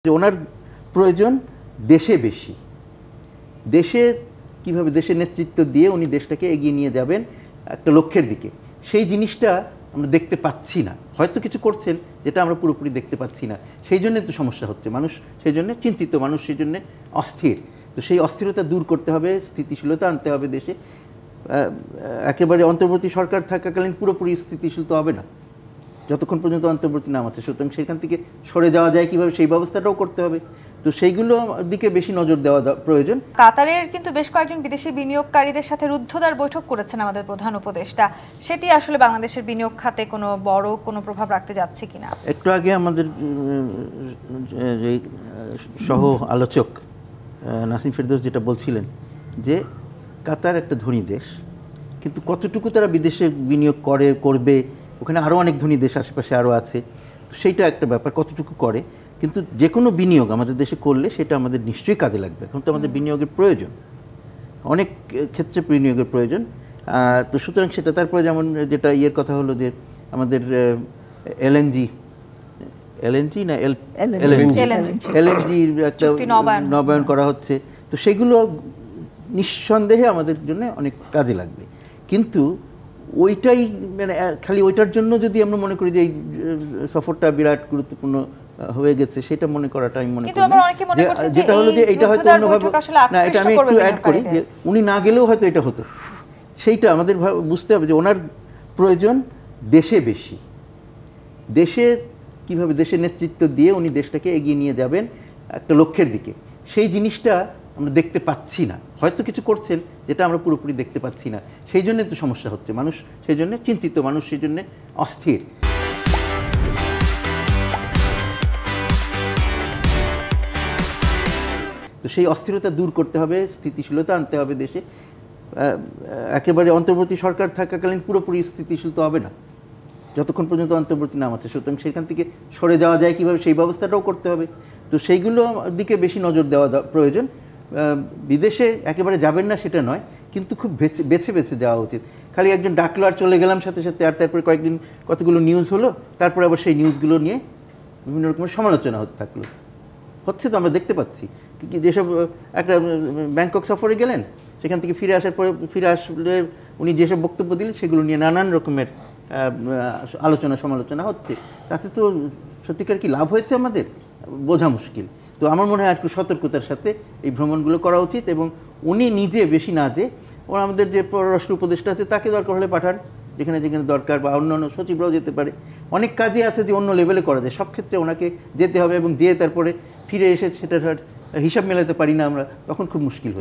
যে ওনার প্রয়োজন দেশে বেশি, দেশে কিভাবে দেশের নেতৃত্ব দিয়ে উনি দেশটাকে এগিয়ে নিয়ে যাবেন একটা লক্ষ্যের দিকে, সেই জিনিসটা আমরা দেখতে পাচ্ছি না। হয়তো কিছু করছেন যেটা আমরা পুরোপুরি দেখতে পাচ্ছি না, সেই জন্য তো সমস্যা হচ্ছে। মানুষ সেই জন্য চিন্তিত, মানুষ সেই জন্য অস্থির। তো সেই অস্থিরতা দূর করতে হবে, স্থিতিশীলতা আনতে হবে দেশে। একেবারে অন্তর্বর্তী সরকার থাকাকালীন পুরোপুরি স্থিতিশীল তো হবে না যতক্ষণ পর্যন্ত অন্তর্বর্তী নাম আছে। সুতরাং সেখান থেকে সরে যাওয়া যায় কিভাবে, সেই ব্যবস্থাটাও করতে হবে। তো সেইগুলো দিকে বেশি নজর দেওয়া প্রয়োজন। কাতারের কিন্তু বেশ কয়েকজন বিদেশি বিনিয়োগকারীদের সাথে রুদ্ধদ্বার বৈঠক করেছেন আমাদের প্রধান উপদেষ্টা। সেটি আসলে বাংলাদেশের বিনিয়োগ খাতে কোনো বড় কোনো প্রভাব রাখতে যাচ্ছে কিনা? একটু আগে আমাদের সহ আলোচক নাসিম ফেরদৌস যেটা বলছিলেন যে কাতার একটা ধনী দেশ, কিন্তু কতটুকু তারা বিদেশে বিনিয়োগ করবে, ওখানে আরও অনেক ধনী দেশ আশেপাশে আরও আছে, তো সেইটা একটা ব্যাপার, কতটুকু করে। কিন্তু যে কোনো বিনিয়োগ আমাদের দেশে করলে সেটা আমাদের নিশ্চয়ই কাজে লাগবে। এখন তো আমাদের বিনিয়োগের প্রয়োজন, অনেক ক্ষেত্রে বিনিয়োগের প্রয়োজন। তো সুতরাং সেটা তারপরে যেমন যেটা ইয়ের কথা হলো যে আমাদের এলএনজি না এলএনজির একটা নবায়ন করা হচ্ছে, তো সেগুলো নিঃসন্দেহে আমাদের জন্য অনেক কাজে লাগবে। কিন্তু ওইটাই মানে খালি ওইটার জন্য যদি আমরা মনে করি যে এই সফরটা বিরাট গুরুত্বপূর্ণ হয়ে গেছে, সেটা মনে করাটা আমি মনে করি না। যেটা হলো যে এইটা হয়তো অন্যভাবে না, এটা আমি একটু অ্যাড করি যে উনি না গেলেও হয়তো এটা হতো। সেইটা আমাদের বুঝতে হবে যে ওনার প্রয়োজন দেশে বেশি, দেশে কিভাবে দেশের নেতৃত্ব দিয়ে উনি দেশটাকে এগিয়ে নিয়ে যাবেন একটা লক্ষ্যের দিকে, সেই জিনিসটা আমরা দেখতে পাচ্ছি না। হয়তো কিছু করছেন যেটা আমরা পুরোপুরি দেখতে পাচ্ছি না, সেই জন্য তো সমস্যা হচ্ছে। মানুষ সেই জন্য চিন্তিত, মানুষ সেই জন্য অস্থির। তো সেই অস্থিরতা দূর করতে হবে, স্থিতিশীলতা আনতে হবে দেশে। একেবারে অন্তর্বর্তী সরকার থাকাকালীন পুরোপুরি স্থিতিশীল তো হবে না যতক্ষণ পর্যন্ত অন্তর্বর্তী নাম আছে। সুতরাং সেখান থেকে সরে যাওয়া যায় কিভাবে, সেই ব্যবস্থাটাও করতে হবে। তো সেইগুলো দিকে বেশি নজর দেওয়া প্রয়োজন। বিদেশে একেবারে যাবেন না সেটা নয়, কিন্তু খুব বেছে বেছে যাওয়া উচিত। খালি একজন ডাকলো আর চলে গেলাম সাথে সাথে, আর তারপরে কয়েকদিন কতগুলো নিউজ হলো, তারপরে আবার সেই নিউজগুলো নিয়ে বিভিন্ন রকমের সমালোচনা হতে থাকলো। হচ্ছে তো, আমরা দেখতে পাচ্ছি। যেসব একটা ব্যাংকক সফরে গেলেন, সেখান থেকে ফিরে আসলে উনি যেসব বক্তব্য দিলেন সেগুলো নিয়ে নানান রকমের আলোচনা সমালোচনা হচ্ছে। তাতে তো সত্যিকার কি লাভ হয়েছে আমাদের বোঝা মুশকিল। তো আমার মনে হয় একটু সতর্কতার সাথে এই ভ্রমণগুলো করা উচিত। এবং উনি নিজে বেশি না যে ওরা আমাদের যে পররাষ্ট্র উপদেষ্টা আছে তাকে দরকার হলে পাঠান যেখানে যেখানে দরকার, বা অন্য সচিবরাও যেতে পারে। অনেক কাজে আছে যে অন্য লেভেলে করা যায়, সব ক্ষেত্রে ওনাকে যেতে হবে এবং যেয়ে তারপরে ফিরে এসে সেটার হিসাব মেলাতে পারি না আমরা, তখন খুব মুশকিল হয়ে